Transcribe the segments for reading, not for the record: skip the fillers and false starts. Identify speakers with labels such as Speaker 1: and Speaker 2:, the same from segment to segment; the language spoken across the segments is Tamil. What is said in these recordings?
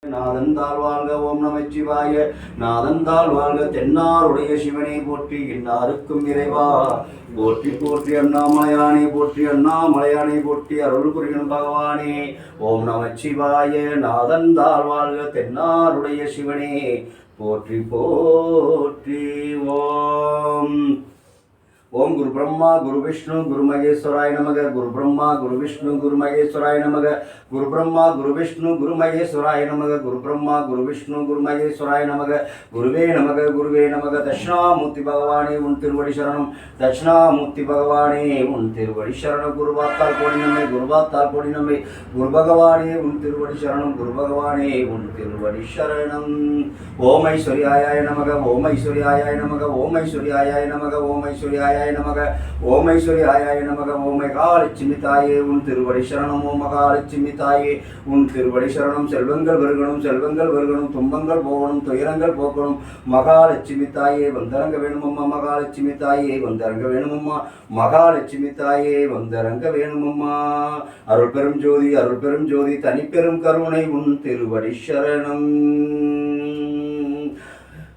Speaker 1: நாதந்தாள் வாழ்க. ஓம் நமச்சிவாய. நாதந்தாள் வாழ்க. தென்னாருடைய சிவனை போற்றி, இன்னாருக்கும் இறைவா போற்றி போற்றி. அண்ணாமலையானே போற்றி, அண்ணாமலையானே போற்றி. அருள் புரியும் பகவானே. ஓம் நமச்சிவாய. நாதந்தாள் வாழ்க. தென்னாருடைய சிவனே போற்றி போற்றி. ஓம் ஓம் குரு பிரம்மா குரு விஷ்ணு குரு மகேஸ்வராய நமக. குரு பிரம்மா குரு விஷ்ணு குரு மகேஸ்வராய நமக. குரு பிரம்மா குரு விஷ்ணு குரு மகேஸ்வராய நமக. குரு பிரம்மா குரு விஷ்ணு குரு மகேஸ்வராய நமக. குருவே நமக குருவே நமக. தட்சிணாமூர்த்தி பகவானே உன் திருவடி சரணம். தட்சிணாமூர்த்தி பகவானே உன் திருவடி சரணம். குருவாத்தால் கோடி நன்மை, குருவாத்தால் கோடி நன்மை. குரு பகவானே உன் திருவடி சரணம். குரு பகவானே உன் திருவடி சரணம். ஓம் ஐஸ்வர்யாய நமக. ஓம் ஐஸ்வர்யாய நமக. ஓம் ஐஸ்வர்யாய நமக. ஓம் ஐஸ்வர்யாய நமக. ஓம் ஐஸ்வர்யாய நமக. ஓம் மகாலட்சுமி தாயே உன் திருவடி சரணம். ஓம் மகாலட்சுமி தாயே உன் திருவடி சரணம். செல்வங்கள் வருகணும், செல்வங்கள் வருகணும், துன்பங்கள் போகணும், துயரங்கள் போக்கணும். மகாலட்சுமி தாயே வந்தரங்க வேணுமம்மா. மகாலட்சுமி தாயே வந்தரங்க வேணுமம்மா. மகாலட்சுமி தாயே வந்தரங்க வேணுமம்மா. அருள் பெரும் ஜோதி, அருள் பெரும் ஜோதி, தனிப்பெரும் கருணை உன் திருவடி சரணம்.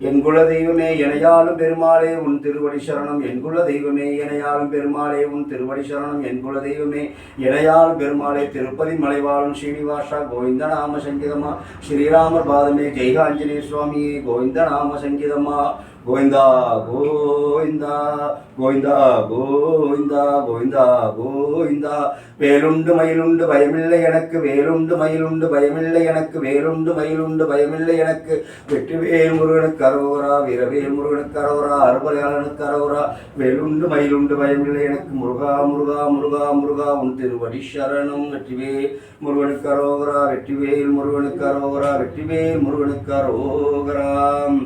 Speaker 1: என் குல தெய்வமே எனையாளும் பெருமாளே உன் திருவடி சரணம். என் குல தெய்வமே எனையாளும் பெருமாளே உன் திருவடி சரணம். என் குல தெய்வமே எனையாளும் பெருமாளே. திருப்பதி மலைவாழும் ஸ்ரீனிவாசா கோவிந்த நாம சங்கீதமா. ஸ்ரீராமர் பாதமே ஜெய்காஞ்சனேய சுவாமியே கோவிந்த நாம சங்கீதமா. கோவிந்தா கோவிந்தா கோவிந்தா கோவிந்தா கோவிந்தா கோவிந்தா. வேலுண்டு மயிலுண்டு பயமில்லை எனக்கு, வேலுண்டு மயிலுண்டு பயமில்லை எனக்கு, வேலுண்டு மயிலுண்டு பயமில்லை எனக்கு. வெற்றிவேல் முருகனுக்கு அரோரா, வீரவேல் முருகனுக்கு அரோரா, அறுபலையாளனுக்கு அரோரா. வேலுண்டு மயிலுண்டு பயமில்லை எனக்கு. முருகா முருகா முருகா முருகா உன் திருவடி சரணம். வெற்றிவேல் முருகனுக்கு அரோகரா, வெற்றிவேல் முருகனுக்கு அரோகரா, வெற்றிவேல் முருகனுக்கு அரோகராம்.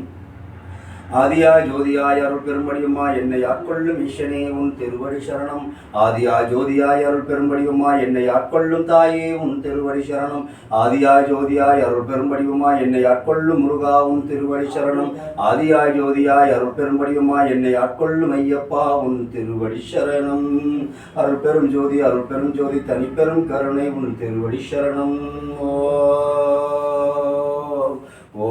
Speaker 1: ஆதியாய் ஜோதியாய் அருள் பெரும்படியுமா என்னை ஆட்கொள்ளும் ஈசனே உன் திருவடி சரணம். ஆதியாய் ஜோதியாய் அருள் பெரும்படியுமா என்னை ஆட்கொள்ளும் தாயே உன் திருவடி சரணம். ஆதியாய் ஜோதியாய் அருள் பெரும்படியுமா என்னை ஆட்கொள்ளும் முருகா உன் திருவடி சரணம். ஆதியாய் ஜோதியாய் அருள் பெரும்படியுமா என்னை ஆட்கொள்ளும் ஐயப்பா உன் திருவடி சரணம். அருள் பெரும் ஜோதி, அருள் பெரும் ஜோதி, தனிப்பெரும் கருணை உன் திருவடி சரணம். ஓ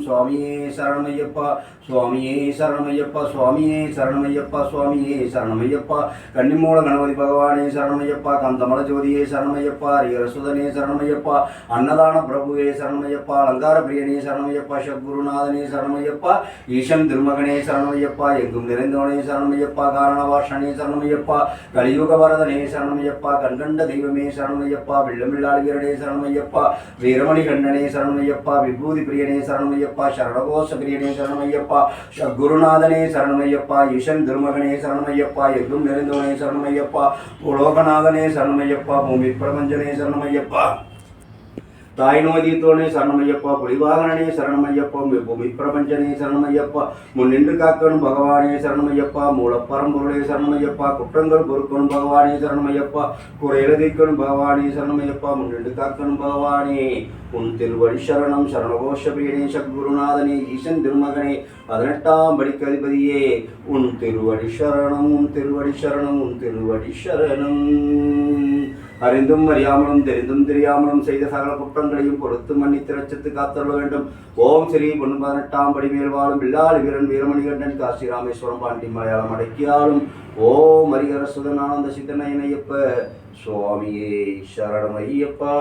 Speaker 1: சுவாமியே சரணமையப்பா, சுவாமியே சரணமையப்பா, சுவாமியே சரணமையப்பா, சுவாமியே சரணமையப்பா. கன்னிமூல கணபதி பகவானே சரணமையப்பா. கந்தமல ஜோதியே சரணமையப்பா. ஹரிஹரசுதனே சரணமையப்பா. அன்னதான பிரபுவே சரணமையப்பா. அலங்கார பிரியனே சரணமையப்பா. சத்குருநாதனே சரணமையப்பா. ஈசன் திருமகனே சரணமையப்பா. எங்கும் நிறைந்தவனே சரணமையப்பா. காரணவாசனே சரணமையப்பா. கலியுக வரதனே சரணமையப்பா. கண்கண்ட தெய்வமே சரணமையப்பா. வெள்ளமில்லாள் வீரனே சரணமையப்பா. வீரமணி கண்ணனே சரணமையப்பா. விபூதி பிரியனே சரணமையப்பா. சரணகோஷ பிரியனே சரணமையப்பா. குருநாதனே சரணமையப்பா. ஈசன் திருமகனே சரணமையப்பா. எங்கும் நிறைந்தவனே சரணமையப்பா. புலோகநாதனே சரணமையப்பா. பூமி பிரபஞ்சனே சரணமையப்பா. தாய் நோதித்தோனே சரணமையப்பா. புலிவாகனே சரணமையப்பா. பூமி பிரபஞ்சனே சரணமையப்பா. முன்னின்று காக்கணும் பகவானே சரணமையப்பா. மூலப்பரம்பொருளே சரணமையப்பா. குற்றங்கள் பொறுக்கணும் பகவானே சரணமையப்பா. குறையெழுதிக்கணும் பகவானே சரணமையப்பா. முன்னின்று காக்கணும் பகவானே உன் திருவடி சரணம். சரணகோஷ பிரியனே சத்குருநாதனே ஈசன் திருமகனே 18ஆம் படிக்கு அதிபதியே உன் திருவடி சரணம். உன் திருவடி சரணம். உன் திருவடி சரணம். அறிந்தும் அறியாமலும் தெரிந்தும் தெரியாமலும் செய்த சகல குற்றங்களையும் பொறுத்து மன்னித்து ரட்சித்து காத்தருள வேண்டும். ஓம் ஸ்ரீ பொன் 18ஆம் படி மேல் வாழும் வில்லாளி வீரன் வீரமணிகண்டன் காசி ராமேஸ்வரம் பாண்டி மலையாளம் அடக்கியாலும். ஓம் ஹரிஹர சுதன் ஆனந்த சித்தனையனையப்ப சுவாமியே சரணம் ஐயப்பா.